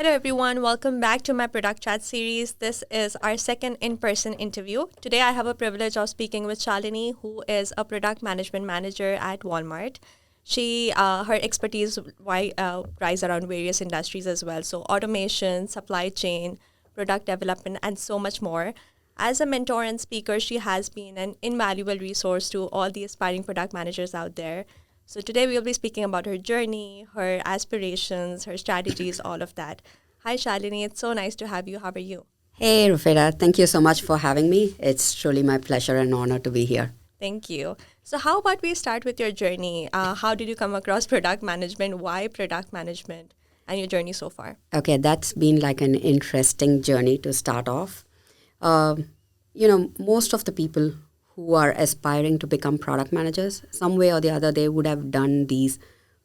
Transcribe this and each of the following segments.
Hello everyone, welcome back to my Product Chat series. This is our second in-person interview. Today I have a privilege of speaking with Shalini, who is a product management manager at Walmart. Her expertise lies around various industries as well, so automation, supply chain, product development, and so much more. As a mentor and speaker, she has been an invaluable resource to all the aspiring product managers out there. So today we will be speaking about her journey, her aspirations, her strategies, all of that. Hi Shalini, it's so nice to have you. How are you? Hey, Rufeda. Thank you so much for having me. It's truly my pleasure and honor to be here. Thank you. So how about we start with your journey? How did you come across product management? Why product management? And your journey so far? Okay, that's been like an interesting journey to start off. Most of the people who are aspiring to become product managers, some way or the other, they would have done these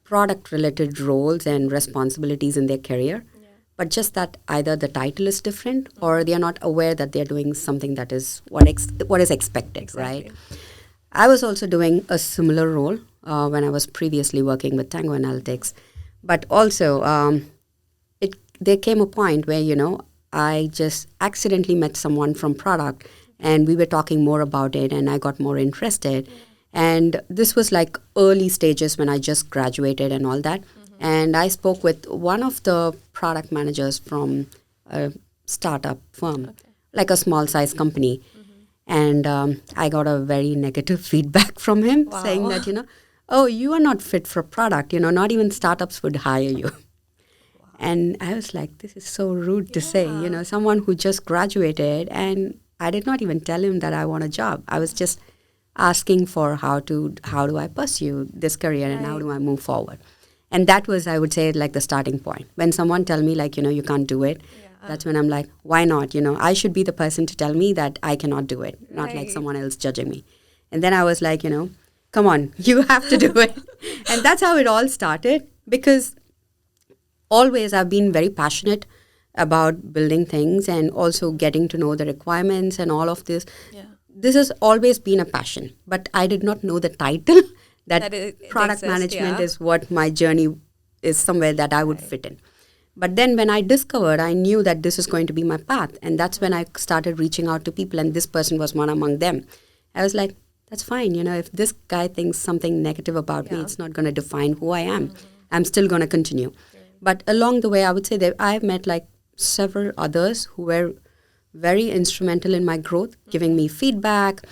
product-related roles and responsibilities in their career. Yeah. But just that either the title is different or they are not aware that they're doing something that is what is expected, exactly. Right? I was also doing a similar role when I was previously working with Tango Analytics. But also, there came a point where, I just accidentally met someone from product and we were talking more about it and I got more interested. Yeah. And this was like early stages when I just graduated and all that. Mm-hmm. And I spoke with one of the product managers from a startup firm, like a small size company. Mm-hmm. And I got a very negative feedback from him saying that, oh, you are not fit for product. Not even startups would hire you. Wow. And I was like, this is so rude to say, someone who just graduated, and I did not even tell him that I want a job. I was just asking for how do I pursue this career and how do I move forward. And that was, I would say, like the starting point. When someone tell me like, you can't do it, that's when I'm like, why not? I should be the person to tell me that I cannot do it, not like someone else judging me. And then I was like, come on, you have to do it. And that's how it all started, because always I've been very passionate about building things and also getting to know the requirements and all of this. Yeah. This has always been a passion, but I did not know the title that product management is what my journey is, somewhere that I would fit in. But then when I discovered, I knew that this is going to be my path. And that's when I started reaching out to people, and this person was one among them. I was like, that's fine. If this guy thinks something negative about me, it's not going to define who I am. Mm-hmm. I'm still going to continue. But along the way, I would say that I've met like several others who were very instrumental in my growth, giving me feedback,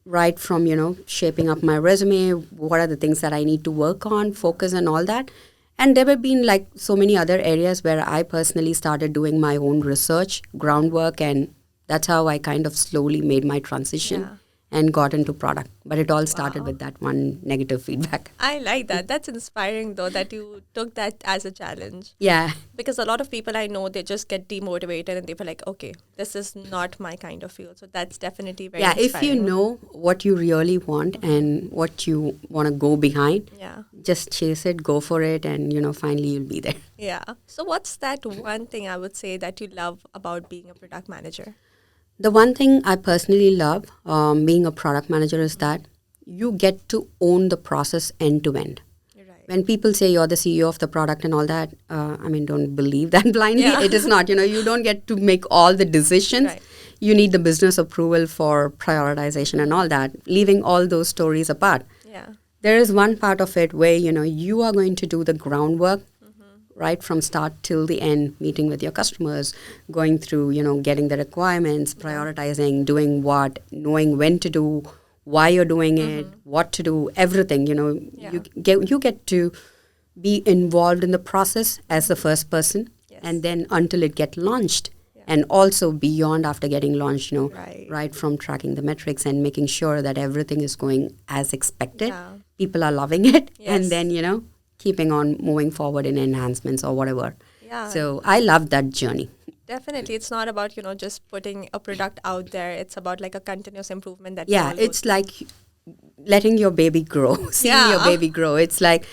right from, shaping up my resume, what are the things that I need to work on, focus and all that. And there have been like so many other areas where I personally started doing my own research, groundwork, and that's how I kind of slowly made my transition and got into product. But it all started with that one negative feedback. I like that. That's inspiring though, that you took that as a challenge. Yeah. Because a lot of people I know, they just get demotivated and they feel like, okay, this is not my kind of field. So that's definitely very inspiring. If you know what you really want and what you want to go behind, just chase it, go for it, and, finally you'll be there. Yeah. So what's that one thing I would say that you love about being a product manager? The one thing I personally love being a product manager is that you get to own the process end to end. Right. When people say you're the CEO of the product and all that, don't believe that blindly. Yeah. It is not. You don't get to make all the decisions. Right. You need the business approval for prioritization and all that, leaving all those stories apart. Yeah. There is one part of it where, you are going to do the groundwork, right from start till the end, meeting with your customers, going through, getting the requirements, prioritizing, doing what, knowing when to do, why you're doing it, what to do, everything, you get to be involved in the process as the first person, and then until it get launched. And also beyond after getting launched, right from tracking the metrics and making sure that everything is going as expected. Yeah. People are loving it. Yes. And then, keeping on moving forward in enhancements or whatever. Yeah. So I love that journey. Definitely. It's not about, just putting a product out there. It's about like a continuous improvement that it's like letting your baby grow, seeing your baby grow. It's like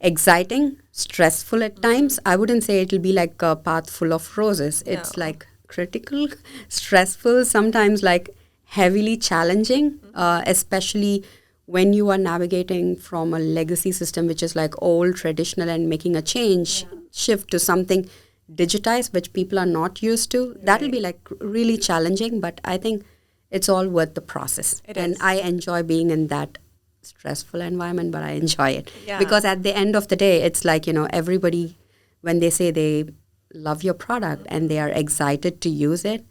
exciting, stressful at times. I wouldn't say it'll be like a path full of roses. No. It's like critical, stressful, sometimes like heavily challenging, especially when you are navigating from a legacy system which is like old, traditional, and making a shift to something digitize, which people are not used to. That'll be like really challenging, but I think it's all worth the process. And I enjoy being in that stressful environment, but I enjoy it. Because at the end of the day, it's like, everybody, when they say they love your product and they are excited to use it,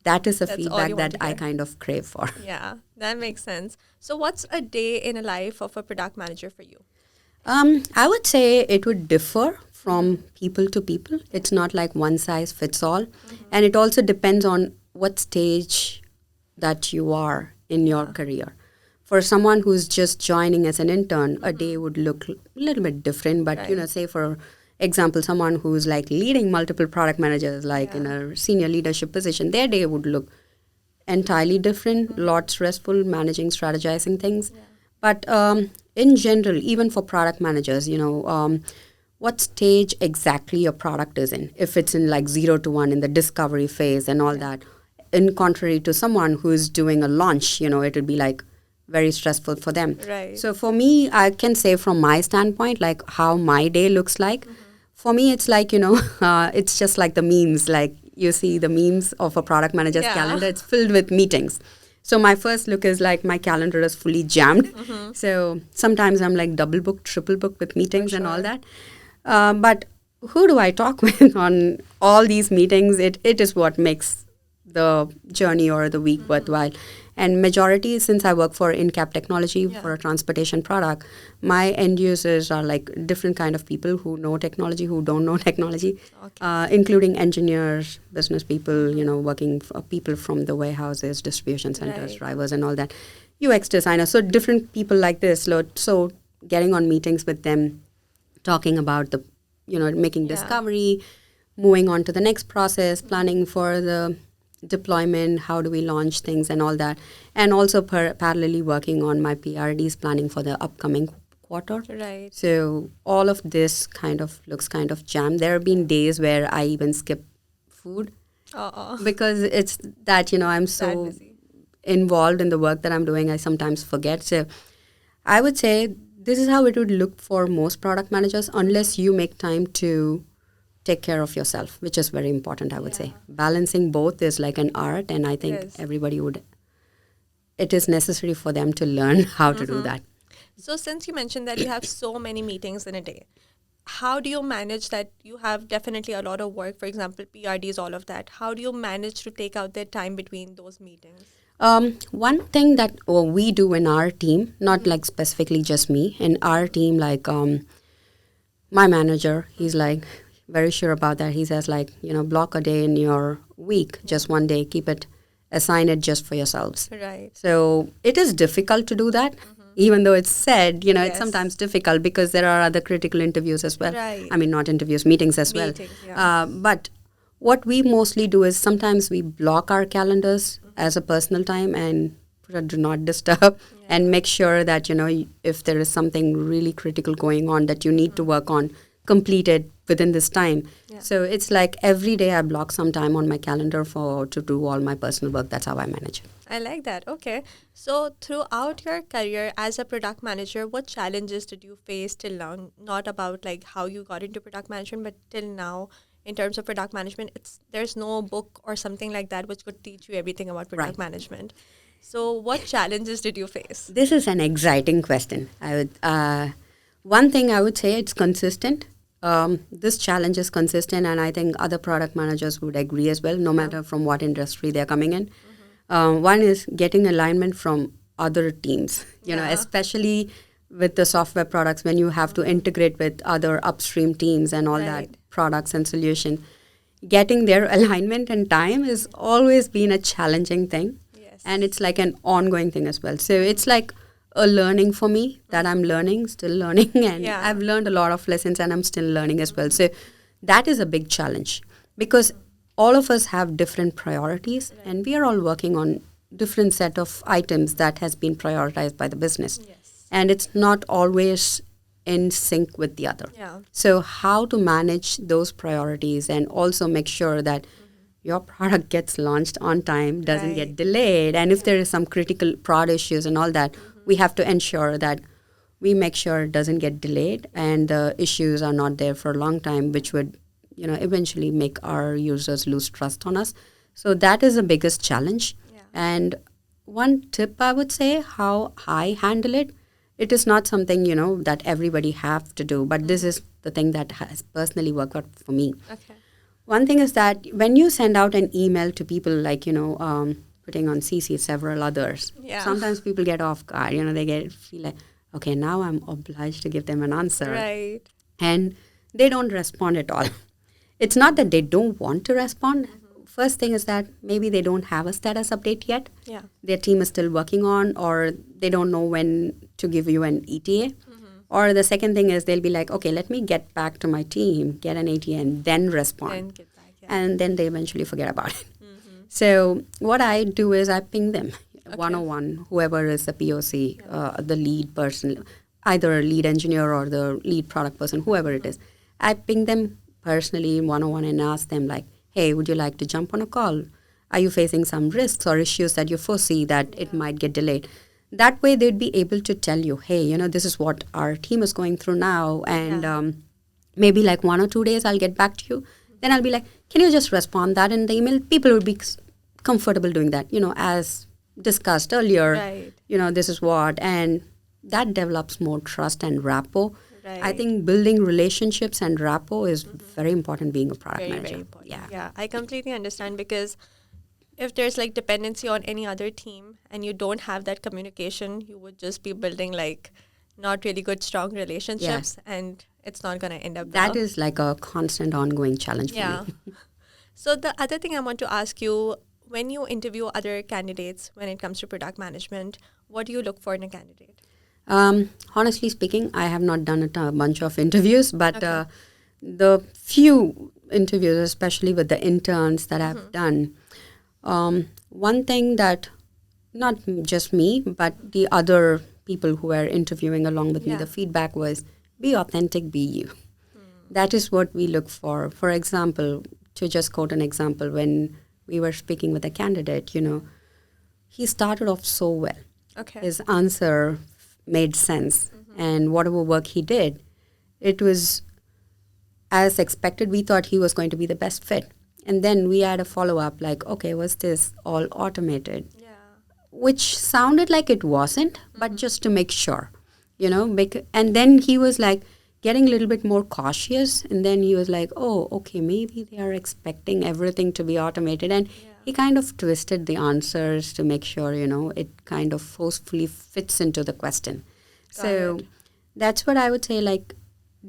that is a feedback that I kind of crave for. Yeah, that makes sense. So what's a day in a life of a product manager for you? I would say it would differ from people to people. It's not like one size fits all. And it also depends on what stage that you are in your career. For someone who's just joining as an intern, a day would look a little bit different. But, say for example, someone who's like leading multiple product managers, like in a senior leadership position, their day would look entirely different, lot stressful, managing, strategizing things. But in general, even for product managers, what stage exactly your product is in. If it's in like 0 to 1 in the discovery phase and all that, in contrary to someone who's doing a launch, it would be like very stressful for them. Right. So for me, I can say from my standpoint, like how my day looks like. For me, it's like, it's just like the memes, like you see the memes of a product manager's calendar. It's filled with meetings. So my first look is like my calendar is fully jammed. So sometimes I'm like double booked, triple booked with meetings and all that. But who do I talk with on all these meetings? It is what makes the journey or the week worthwhile. And majority, since I work for in-cap technology for a transportation product, my end users are like different kind of people who know technology, who don't know technology, including engineers, business people, working for people from the warehouses, distribution centers, drivers and all that, UX designers. So different people like this. So getting on meetings with them, talking about the, making discovery, moving on to the next process, planning for the deployment, how do we launch things and all that. And also parallelly working on my PRDs, planning for the upcoming quarter. Right. So all of this kind of looks kind of jammed. There have been days where I even skip food because it's that, I'm so involved in the work that I'm doing, I sometimes forget. So I would say this is how it would look for most product managers, unless you make time to take care of yourself, which is very important, I would say. Balancing both is like an art, and I think everybody it is necessary for them to learn how to do that. So since you mentioned that you have so many meetings in a day, how do you manage that? You have definitely a lot of work, for example, PRDs, all of that. How do you manage to take out the time between those meetings? One thing that we do in our team, not like specifically just me, in our team, like my manager, he's like very sure about that. He says like, block a day in your week, just one day, assign it just for yourselves. Right. So it is difficult to do that, even though it's said, it's sometimes difficult because there are other critical interviews as well. Right. I mean, not interviews, meetings as well. But what we mostly do is sometimes we block our calendars as a personal time and put a do not disturb and make sure that, if there is something really critical going on that you need to work on, complete it within this time. So it's like every day I block some time on my calendar to do all my personal work. That's how I manage it. I like that. Okay. So throughout your career as a product manager, what challenges did you face till now? Not about like how you got into product management, but till now in terms of product management, there's no book or something like that which could teach you everything about product management. So what challenges did you face? This is an exciting question. One thing I would say, it's consistent. This challenge is consistent, and I think other product managers would agree as well, no matter from what industry they're coming in. One is getting alignment from other teams, especially with the software products when you have to integrate with other upstream teams and all that products and solution. Getting their alignment and time has always been a challenging thing. Yes. And it's like an ongoing thing as well. So it's like a learning for me that I'm still learning, and I've learned a lot of lessons and I'm still learning as well. So that is a big challenge because all of us have different priorities and we are all working on different set of items that has been prioritized by the business. And it's not always in sync with the other. So how to manage those priorities and also make sure that your product gets launched on time, doesn't get delayed. And if there is some critical prod issues and all that, we have to ensure that we make sure it doesn't get delayed and the issues are not there for a long time, which would eventually make our users lose trust on us. So that is the biggest challenge. Yeah. And one tip I would say how I handle it, it is not something, that everybody have to do, but this is the thing that has personally worked out for me. Okay. One thing is that when you send out an email to people like, putting on CC several others, Yeah. sometimes people get off guard, they feel like, okay, now I'm obliged to give them an answer. Right. And they don't respond at all. It's not that they don't want to respond. First thing is that maybe they don't have a status update yet. Yeah. Their team is still working on, or they don't know when to give you an ETA. Or the second thing is they'll be like, okay, let me get back to my team, get an ETA, and then respond. Then get back. Yeah. And then they eventually forget about it. So what I do is I ping them one-on-one, whoever is the POC, the lead person, either a lead engineer or the lead product person, whoever it is. I ping them personally one-on-one and ask them like, hey, would you like to jump on a call? Are you facing some risks or issues that you foresee that it might get delayed? That way they'd be able to tell you, hey, this is what our team is going through now. And maybe like 1 or 2 days I'll get back to you. Then I'll be like, can you just respond that in the email? People would be comfortable doing that, as discussed earlier. Right. This is what. And that develops more trust and rapport. Right. I think building relationships and rapport is very important being a product Very, manager. very important. Yeah. Yeah, I completely understand, because if there's like dependency on any other team and you don't have that communication, you would just be building like not really good, strong relationships, and it's not going to end up That well. is like a constant ongoing challenge for Yeah. me. So the other thing I want to ask you, when you interview other candidates when it comes to product management, what do you look for in a candidate? Honestly speaking, I have not done a bunch of interviews, but Okay. the few interviews, especially with the interns that I've done, one thing that not just me, but the other people who were interviewing along with me, Yeah. the feedback was be authentic, be you. That is what we look for. For example, to just quote an example, when we were speaking with a candidate, he started off so well. Okay. His answer made sense. And whatever work he did, it was as expected. We thought he was going to be the best fit. And then we had a follow-up like, okay, was this all automated? Yeah. Which sounded like it wasn't, but just to make sure, and then he was like getting a little bit more cautious. And then he was like, oh, okay, maybe they are expecting everything to be automated. And he kind of twisted the answers to make sure, it kind of forcefully fits into the question. So that's what I would say, like,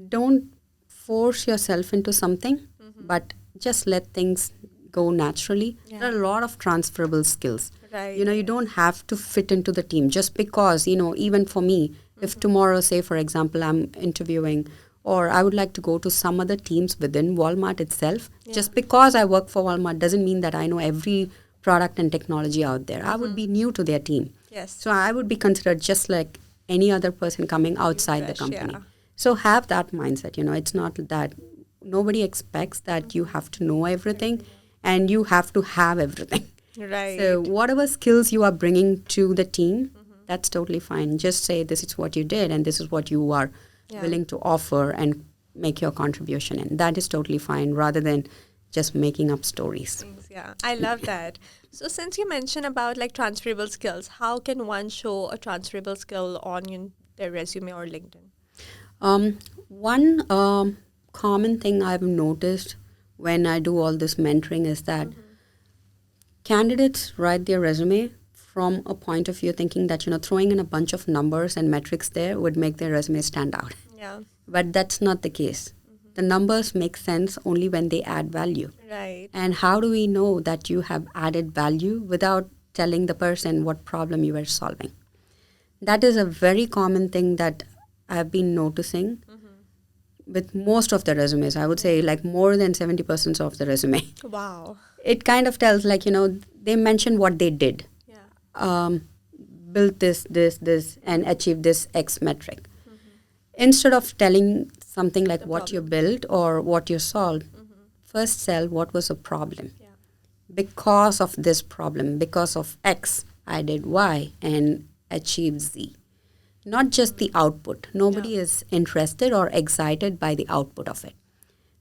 don't force yourself into something, but just let things go naturally. Yeah. There are a lot of transferable skills. Right. You don't have to fit into the team just because, even for me, if tomorrow, say, for example, I'm interviewing or I would like to go to some other teams within Walmart itself, just because I work for Walmart doesn't mean that I know every product and technology out there. I would be new to their team. Yes. So I would be considered just like any other person coming outside the Fresh, company. yeah. So have that mindset, it's not that nobody expects that you have to know everything and you have to have everything. Right. So whatever skills you are bringing to the team, that's totally fine. Just say this is what you did and this is what you are willing to offer and make your contribution in. That is totally fine rather than just making up stories. Yeah, I love that. So since you mentioned about like transferable skills, how can one show a transferable skill on their resume or LinkedIn? One common thing I've noticed when I do all this mentoring is that candidates write their resume from a point of view thinking that, throwing in a bunch of numbers and metrics there would make their resume stand out. Yeah. But that's not the case. The numbers make sense only when they add value. Right. And how do we know that you have added value without telling the person what problem you were solving? That is a very common thing that I've been noticing with most of the resumes. I would say like more than 70% of the resume. Wow. It kind of tells like, they mention what they did. Yeah. Built this, and achieved this X metric. Instead of telling something like what you built or what you solved, first tell what was the problem. Yeah. Because of this problem, because of X, I did Y and achieved Z. Not just the output. Nobody is interested or excited by the output of it.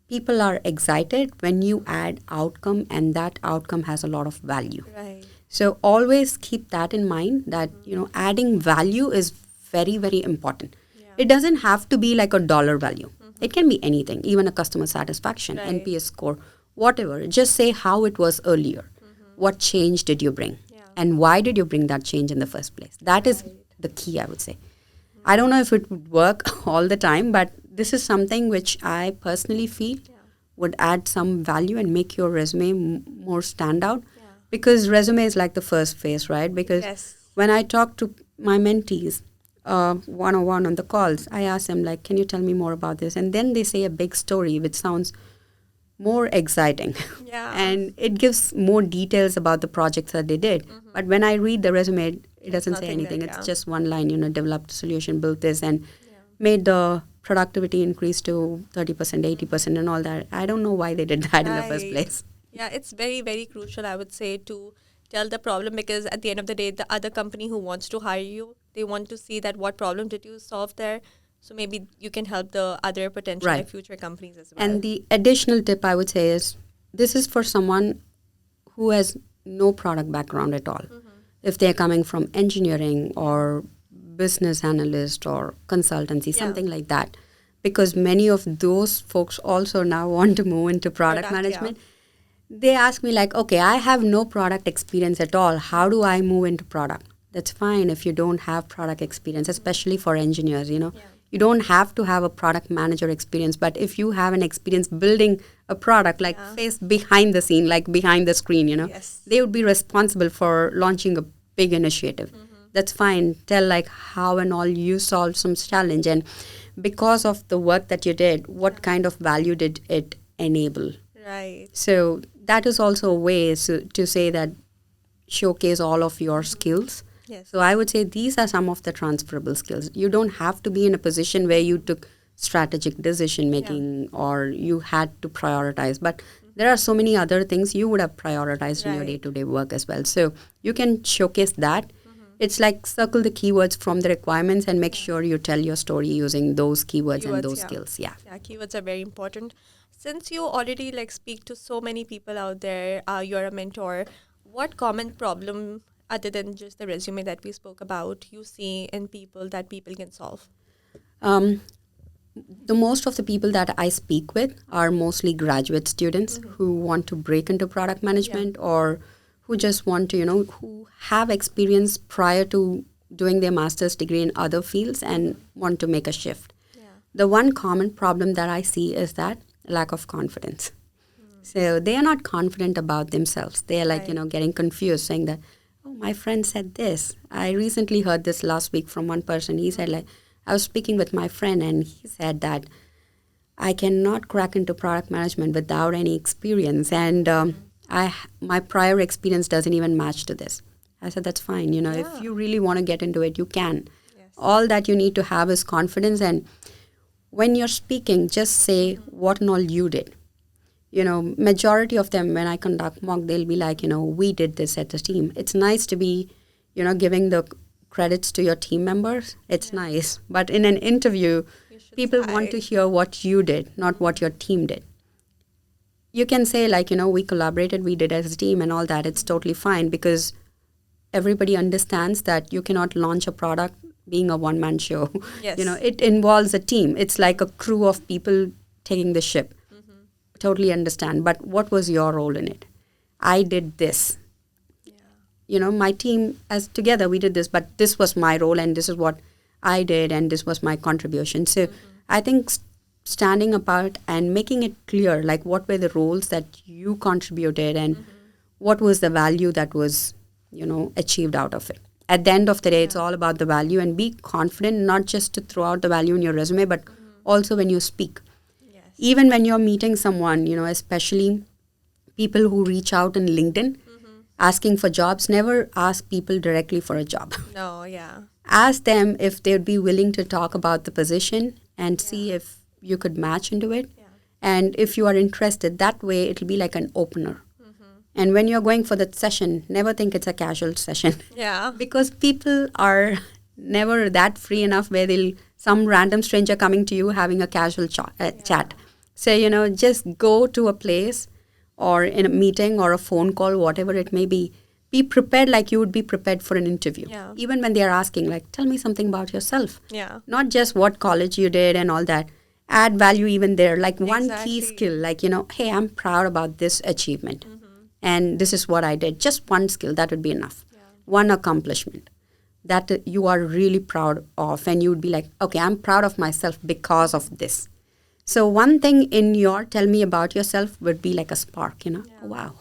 people are excited when you add outcome and that outcome has a lot of value. Right. So always keep that in mind that, adding value is very, very important. Yeah. It doesn't have to be like a dollar value. It can be anything, even a customer satisfaction, Right. NPS score, whatever. Just say how it was earlier. What change did you bring? Yeah. And why did you bring that change in the first place? That is Right. the key, I would say. I don't know if it would work all the time, but this is something which I personally feel would add some value and make your resume more stand out. Yeah. Because resume is like the first phase, right? Because Yes. when I talk to my mentees one-on-one on the calls, I ask them like, can you tell me more about this? And then they say a big story which sounds more exciting. Yeah. And it gives more details about the projects that they did. But when I read the resume, it doesn't say nothing anything. there, It's yeah. just one line, developed a solution, built this, and made the productivity increase to 30%, 80% and all that. I don't know why they did that in the first Right. place. Yeah, it's very, very crucial, I would say, to tell the problem, because at the end of the day, the other company who wants to hire you, they want to see that what problem did you solve there. So maybe you can help the other potential Right. future companies as well. And the additional tip I would say is this is for someone who has no product background at all. If they're coming from engineering or business analyst or consultancy, something like that. Because many of those folks also now want to move into product management. They ask me like, okay, I have no product experience at all. How do I move into product? That's fine if you don't have product experience, especially for engineers, You don't have to have a product manager experience, but if you have an experience building a product, like face behind the scene, like behind the screen, Yes. they would be responsible for launching a big initiative. That's fine. Tell like how and all you solved some challenge, and because of the work that you did, what kind of value did it enable? Right. So that is also a way to say that showcase all of your skills. Yes. So I would say these are some of the transferable skills. You don't have to be in a position where you took strategic decision making or you had to prioritize, but there are so many other things you would have prioritized in your Right. day-to-day work as well. So you can showcase that. It's like circle the keywords from the requirements and make sure you tell your story using those keywords and those skills. Yeah. Yeah, keywords are very important. Since you already speak to so many people out there, you're a mentor, what common problem other than just the resume that we spoke about you see in people that people can solve? The most of the people that I speak with are mostly graduate students who want to break into product management or who just want to, who have experience prior to doing their master's degree in other fields and want to make a shift. Yeah. The one common problem that I see is that lack of confidence. So they are not confident about themselves. They are like, getting confused, saying that, oh, my friend said this. I recently heard this last week from one person. He said, like, I was speaking with my friend and he said that I cannot crack into product management without any experience. And my prior experience doesn't even match to this. I said, that's fine. If you really want to get into it, you can. Yes. All that you need to have is confidence. And when you're speaking, just say what and all you did. Majority of them, when I conduct mock, they'll be like, we did this at the team. It's nice to be, giving the credits to your team members. It's nice. But in an interview, people want to hear what you did, not what your team did. You can say like, we collaborated, we did as a team and all that. It's totally fine because everybody understands that you cannot launch a product being a one-man show. Yes. It involves a team. It's like a crew of people taking the ship. Totally understand. But what was your role in it? I did this. My team, as together we did this, but this was my role and this is what I did and this was my contribution. So I think standing apart and making it clear, like what were the roles that you contributed and what was the value that was, achieved out of it. At the end of the day, it's all about the value, and be confident, not just to throw out the value in your resume, but also when you speak. Yes. Even when you're meeting someone, especially people who reach out in LinkedIn, asking for jobs, never ask people directly for a job. No, yeah. Ask them if they'd be willing to talk about the position and see if you could match into it. Yeah. And if you are interested, that way it'll be like an opener. And when you're going for that session, never think it's a casual session. Yeah. Because people are never that free enough where some random stranger coming to you having a casual chat. So, just go to a place or in a meeting or a phone call, whatever it may be. Be prepared like you would be prepared for an interview. Yeah. Even when they are asking, like, tell me something about yourself. Yeah. Not just what college you did and all that. Add value even there. Like one key skill, like, hey, I'm proud about this achievement. And this is what I did. Just one skill, that would be enough. Yeah. One accomplishment that you are really proud of. And you would be like, okay, I'm proud of myself because of this. So one thing in your tell me about yourself would be like a spark, Yeah. Wow.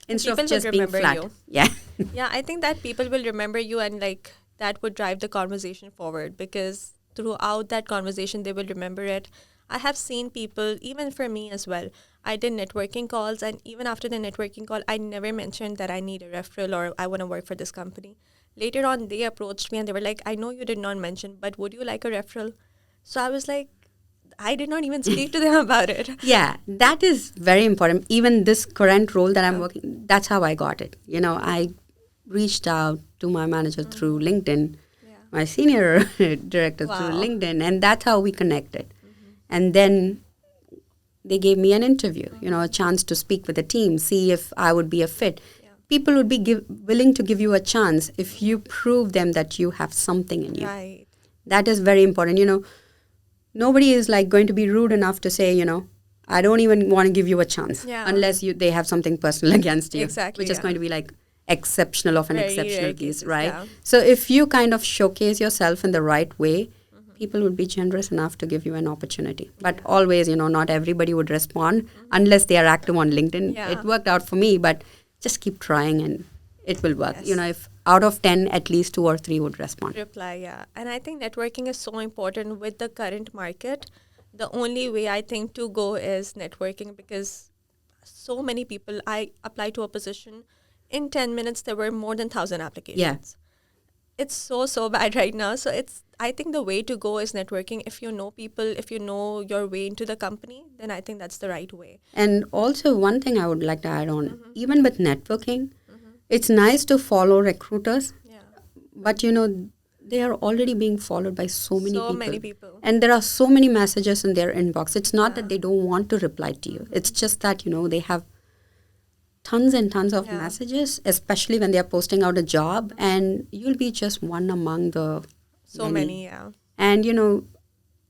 And Instead people of just would being remember flat. you. Yeah. Yeah, I think that people will remember you, and like that would drive the conversation forward, because throughout that conversation they will remember it. I have seen people, even for me as well, I did networking calls, and even after the networking call, I never mentioned that I need a referral or I want to work for this company. Later on, they approached me and they were like, I know you did not mention, but would you like a referral? So I was like, I did not even speak to them about it. Yeah, that is very important. Even this current role that I'm working, that's how I got it. I reached out to my manager through LinkedIn, my senior director through LinkedIn, and that's how we connected. And then they gave me an interview, a chance to speak with the team, see if I would be a fit. Yeah. People would be willing to give you a chance if you prove them that you have something in you. Right. That is very important. Nobody is like going to be rude enough to say, I don't even want to give you a chance unless they have something personal against you, Exactly, which is going to be like exceptional of an Very exceptional rare case, cases, right? yeah. So if you kind of showcase yourself in the right way, people would be generous enough to give you an opportunity. But always, not everybody would respond unless they are active on LinkedIn. Yeah. It worked out for me, but just keep trying and it will work. Yes. If out of 10, at least 2 or 3 would respond. Reply, yeah. And I think networking is so important with the current market. The only way I think to go is networking, because so many people, I applied to a position, in 10 minutes there were more than 1,000 applications. Yeah. It's so bad right now. So I think the way to go is networking. If you know people, if you know your way into the company, then I think that's the right way. And also one thing I would like to add on, even with networking, it's nice to follow recruiters, Yeah. but they are already being followed by so many people. And there are so many messages in their inbox. It's not that they don't want to reply to you. It's just that, they have tons and tons of messages, especially when they are posting out a job, and you'll be just one among the So many, yeah. And,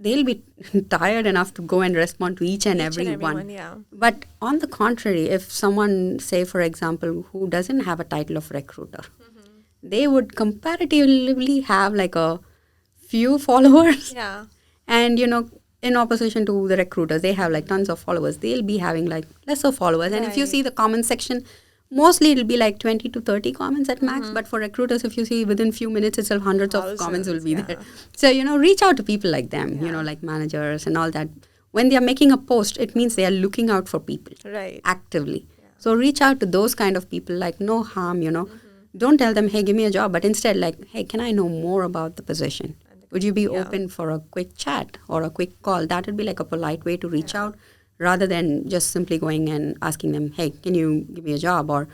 they'll be tired enough to go and respond to each and every one. Yeah. But on the contrary, if someone, say, for example, who doesn't have a title of recruiter, they would comparatively have like a few followers. Yeah. And, in opposition to the recruiters, they have like tons of followers. They'll be having like lesser followers. And if you see the comment section, mostly it'll be like 20 to 30 comments at max. But for recruiters, if you see within few minutes itself, hundreds of comments will be there. So, reach out to people like them, like managers and all that. When they are making a post, it means they are looking out for people actively. Yeah. So reach out to those kind of people, like no harm, Don't tell them, hey, give me a job. But instead, like, hey, can I know more about the position? Would you be open for a quick chat or a quick call? That would be like a polite way to reach out, rather than just simply going and asking them, hey, can you give me a job? Or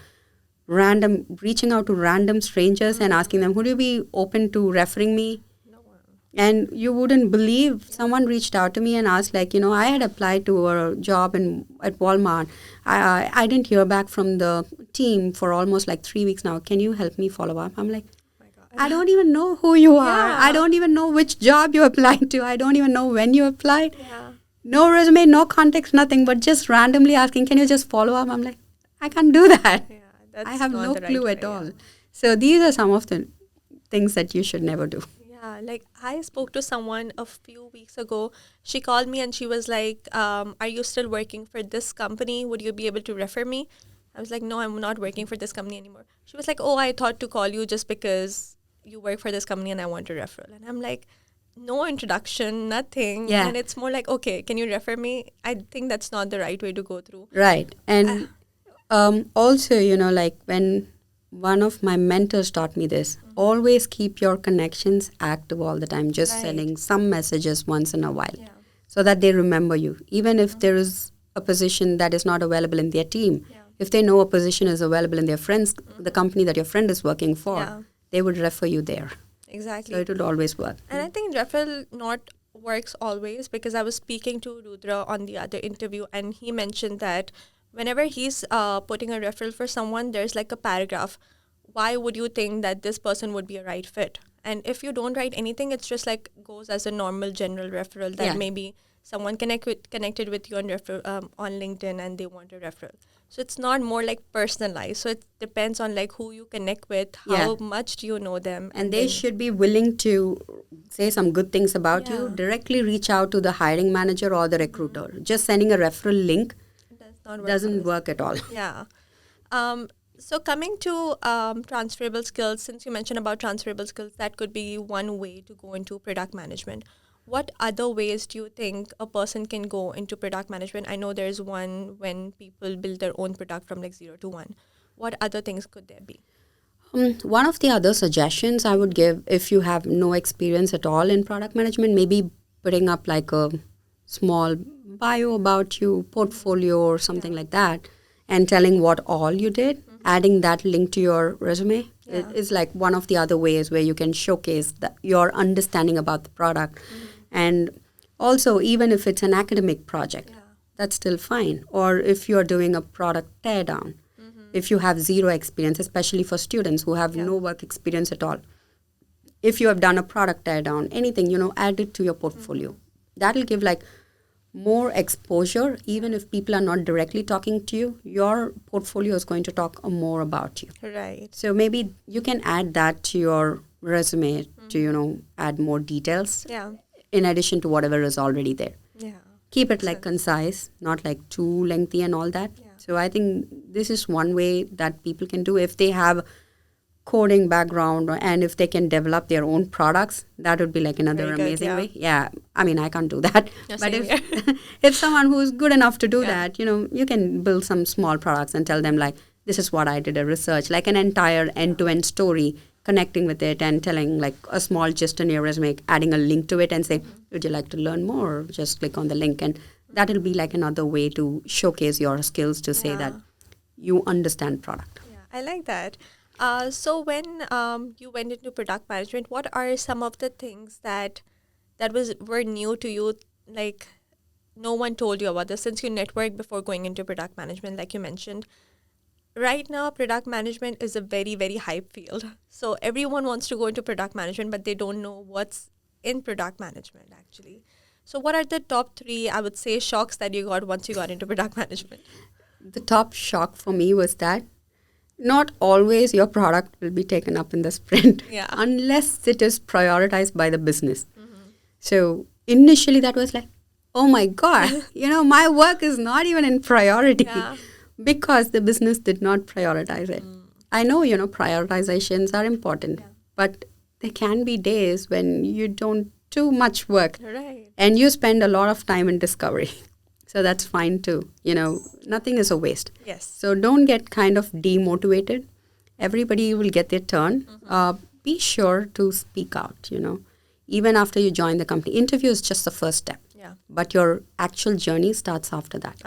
reaching out to random strangers and asking them, would you be open to referring me? No one. And you wouldn't believe, someone reached out to me and asked, like, I had applied to a job at Walmart. I didn't hear back from the team for almost like 3 weeks now. Can you help me follow up? I'm like, I don't even know who you are. I don't even know which job you applied to. I don't even know when you applied. Yeah. No resume, no context, nothing, but just randomly asking, can you just follow up? I'm like, I can't do that. Yeah, that's I have not no the right clue way, at all. So these are some of the things that you should never do. Yeah, like I spoke to someone a few weeks ago. She called me and she was like, are you still working for this company? Would you be able to refer me? I was like, no, I'm not working for this company anymore. She was like, oh, I thought to call you just because you work for this company and I want a referral. And I'm like, no introduction, nothing. Yeah. And it's more like, okay, can you refer me? I think that's not the right way to go through. Right. And also, like when one of my mentors taught me this, always keep your connections active all the time, just sending some messages once in a while so that they remember you. Even if there is a position that is not available in their team, if they know a position is available in their friends, the company that your friend is working for, they would refer you there. Exactly. So it would always work. And I think referral not works always, because I was speaking to Rudra on the other interview, and he mentioned that whenever he's putting a referral for someone, there's like a paragraph. Why would you think that this person would be a right fit? And if you don't write anything, it's just like goes as a normal general referral that maybe someone connected with you on LinkedIn and they want a referral. So it's not more like personalized. So it depends on like who you connect with, how much do you know them. And they should be willing to say some good things about you. Directly reach out to the hiring manager or the recruiter. Just sending a referral link doesn't work at all. Yeah. So coming to transferable skills, since you mentioned about transferable skills, that could be one way to go into product management. What other ways do you think a person can go into product management? I know there's one when people build their own product from like 0 to 1. What other things could there be? One of the other suggestions I would give, if you have no experience at all in product management, maybe putting up like a small bio about you, portfolio or something like that, and telling what all you did, adding that link to your resume. It is like one of the other ways where you can showcase your understanding about the product. And also, even if it's an academic project, that's still fine. Or if you're doing a product teardown, if you have zero experience, especially for students who have no work experience at all. If you have done a product teardown, anything, add it to your portfolio. That'll give like more exposure. Even if people are not directly talking to you, your portfolio is going to talk more about you. Right. So maybe you can add that to your resume to, add more details. Yeah. In addition to whatever is already there. Yeah. Keep it like concise, not like too lengthy and all that. Yeah. So I think this is one way that people can do. If they have coding background and if they can develop their own products, that would be like another amazing way. Yeah. I mean, I can't do that. No, but if someone who's good enough to do that, you can build some small products and tell them like, this is what I did a research, like an entire end-to-end story, connecting with it and telling like a small gist in your resume, adding a link to it and say, would you like to learn more? Just click on the link. And that will be like another way to showcase your skills to say that you understand product. Yeah, I like that. So when you went into product management, what are some of the things that were new to you? Like no one told you about this since you networked before going into product management, like you mentioned. Right now, product management is a very, very hype field. So everyone wants to go into product management, but they don't know what's in product management, actually. So what are the top 3, I would say, shocks that you got once you got into product management? The top shock for me was that not always your product will be taken up in the sprint unless it is prioritized by the business. So initially that was like, oh my God, my work is not even in priority. Because the business did not prioritize it. I know, prioritizations are important, but there can be days when you don't do much work and you spend a lot of time in discovery. So that's fine too. Nothing is a waste. Yes. So don't get kind of demotivated. Everybody will get their turn. Be sure to speak out, even after you join the company. Interview is just the first step. But your actual journey starts after that.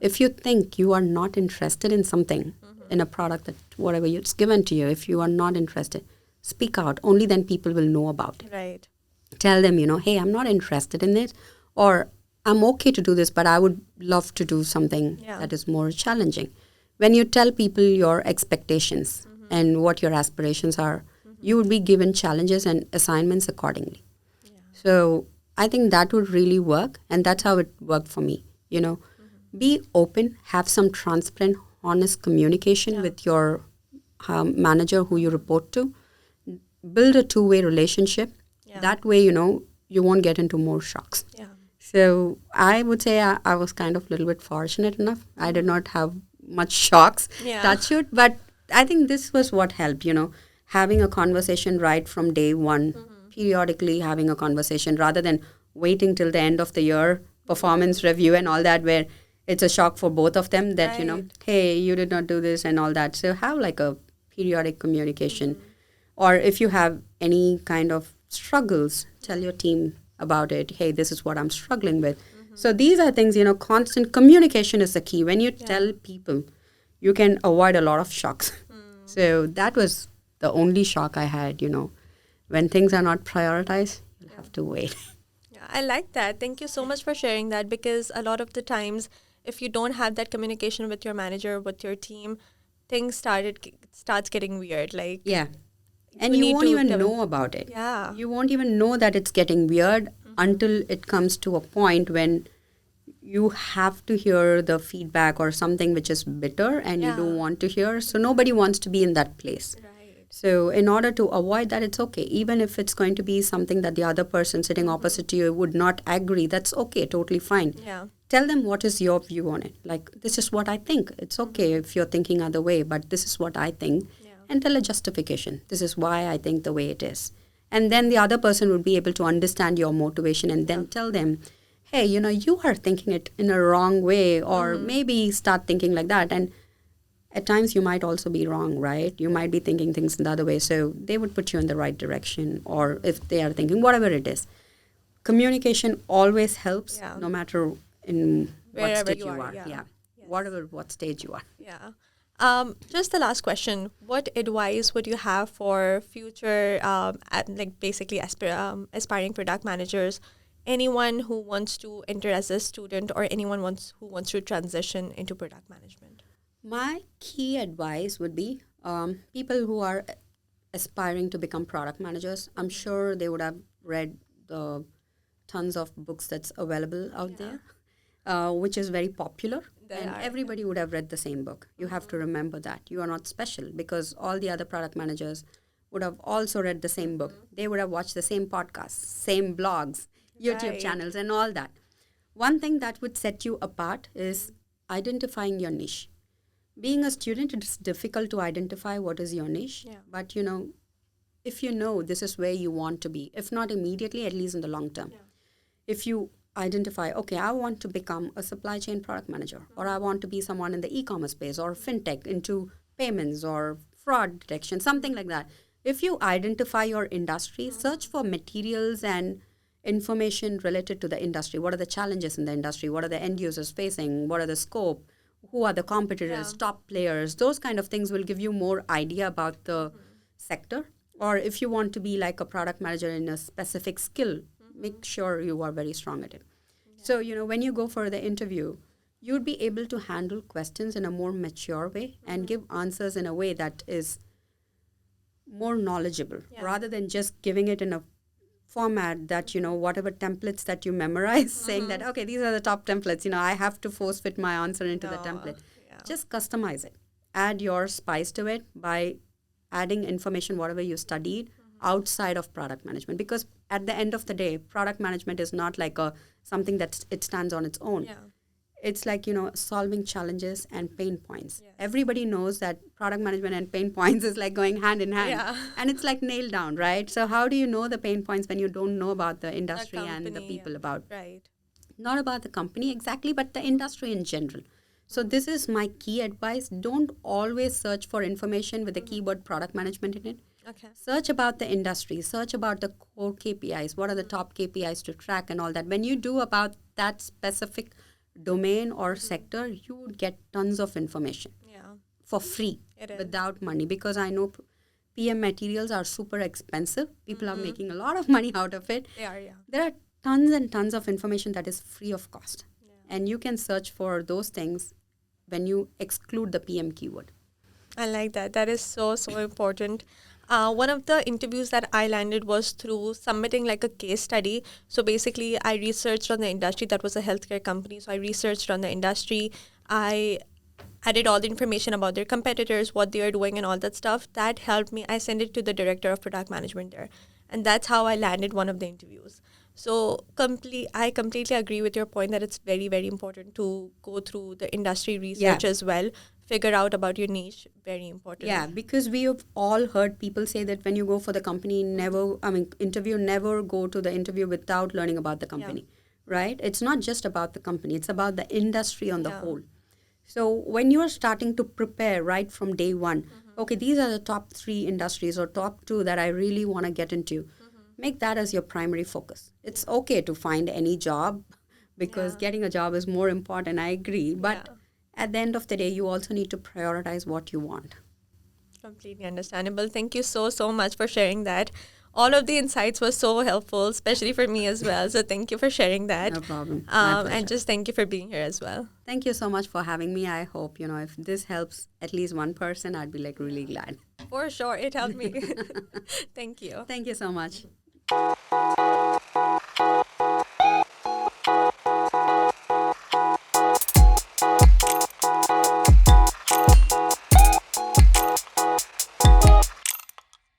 If you think you are not interested in something, in a product that whatever it's given to you, if you are not interested, speak out. Only then people will know about it. Right. Tell them, hey, I'm not interested in it, or I'm okay to do this, but I would love to do something that is more challenging. When you tell people your expectations and what your aspirations are, you would be given challenges and assignments accordingly. So I think that would really work, and that's how it worked for me. Be open, have some transparent, honest communication with your manager who you report to. Build a two-way relationship. That way, you won't get into more shocks. So I would say I was kind of a little bit fortunate enough. I did not have much shocks, touch wood, but I think this was what helped, having a conversation right from day one, periodically having a conversation rather than waiting till the end of the year, performance review and all that, where it's a shock for both of them that, hey, you did not do this and all that. So have like a periodic communication. Or if you have any kind of struggles, tell your team about it. Hey, this is what I'm struggling with. So these are things, constant communication is the key. When you tell people, you can avoid a lot of shocks. So that was the only shock I had, When things are not prioritized, you'll have to wait. I like that. Thank you so much for sharing that, because a lot of the times, if you don't have that communication with your manager, with your team, things starts getting weird. Like, Yeah. And we you need won't to even develop. know about it. Yeah. You won't even know that it's getting weird until it comes to a point when you have to hear the feedback or something which is bitter and you don't Yeah. want to hear. So nobody wants to be in that place. Right. So in order to avoid that, it's okay. Even if it's going to be something that the other person sitting opposite to you would not agree, that's okay, totally fine. Yeah. Tell them what is your view on it. Like, this is what I think. It's okay if you're thinking other way, but this is what I think. Yeah. And tell a justification. This is why I think the way it is. And then the other person would be able to understand your motivation and then tell them, hey, you are thinking it in a wrong way, or maybe start thinking like that. And at times you might also be wrong, right? You might be thinking things the other way. So they would put you in the right direction, or if they are thinking whatever it is. Communication always helps, Yeah. no matter in what Wherever stage you you are, are. yeah. Yeah. Yes. Whatever, what stage you are. Yeah. Just the last question. What advice would you have for future, like basically aspiring product managers, anyone who wants to enter as a student, or anyone who wants to transition into product management? My key advice would be people who are aspiring to become product managers. I'm sure they would have read the tons of books that's available out there, which is very popular. And everybody would have read the same book. You have to remember that. You are not special, because all the other product managers would have also read the same book. They would have watched the same podcasts, same blogs, YouTube Right. channels, and all that. One thing that would set you apart is identifying your niche. Being a student, it's difficult to identify what is your niche. Yeah. But, if you know this is where you want to be, if not immediately, at least in the long term. Yeah. If you identify, okay, I want to become a supply chain product manager, or I want to be someone in the e-commerce space or fintech into payments or fraud detection, something like that. If you identify your industry, search for materials and information related to the industry. What are the challenges in the industry? What are the end users facing? What are the scope? Who are the competitors, top players? Those kind of things will give you more idea about the sector. Or if you want to be like a product manager in a specific skill, make sure you are very strong at it. So, when you go for the interview, you'd be able to handle questions in a more mature way and give answers in a way that is more knowledgeable, rather than just giving it in a format that, whatever templates that you memorize, saying that, okay, these are the top templates, I have to force fit my answer into the template. Yeah. Just customize it. Add your spice to it by adding information, whatever you studied, outside of product management. Because at the end of the day, product management is not like something that it stands on its own. Yeah. It's like, solving challenges and pain points. Yes. Everybody knows that product management and pain points is like going hand in hand. Yeah. And it's like nailed down, right? So how do you know the pain points when you don't know about the industry and the company, people yeah. about, Right. not about the company exactly, but the industry in general. So this is my key advice. Don't always search for information with the keyword product management in it. Okay. Search about the industry, search about the core KPIs, what are the top KPIs to track and all that. When you do about that specific domain or sector, you would get tons of information Yeah. for free, It is. without money, because I know PM materials are super expensive. People are making a lot of money out of it. They are, yeah. There are tons and tons of information that is free of cost. Yeah. And you can search for those things when you exclude the PM keyword. I like that. That is so, so important. One of the interviews that I landed was through submitting like a case study. So basically, I researched on the industry. That was a healthcare company. So I researched on the industry. I added all the information about their competitors, what they are doing, and all that stuff. That helped me. I sent it to the director of product management there. And that's how I landed one of the interviews. So I completely agree with your point that it's very, very important to go through the industry research as well. Figure out about your niche. Very important. Yeah, because we have all heard people say that when you go for the company, interview, never go to the interview without learning about the company, right? It's not just about the company. It's about the industry on the whole. So when you are starting to prepare right from day one, okay, these are the top 3 industries or top 2 that I really want to get into. Make that as your primary focus. It's okay to find any job, because getting a job is more important, I agree. But at the end of the day, you also need to prioritize what you want. Completely understandable. Thank you so, so much for sharing that. all of the insights were so helpful, especially for me as well. So thank you for sharing that. No problem. My pleasure. And just thank you for being here as well. Thank you so much for having me. I hope, if this helps at least one person, I'd be really glad. For sure. It helped me. Thank you. Thank you so much.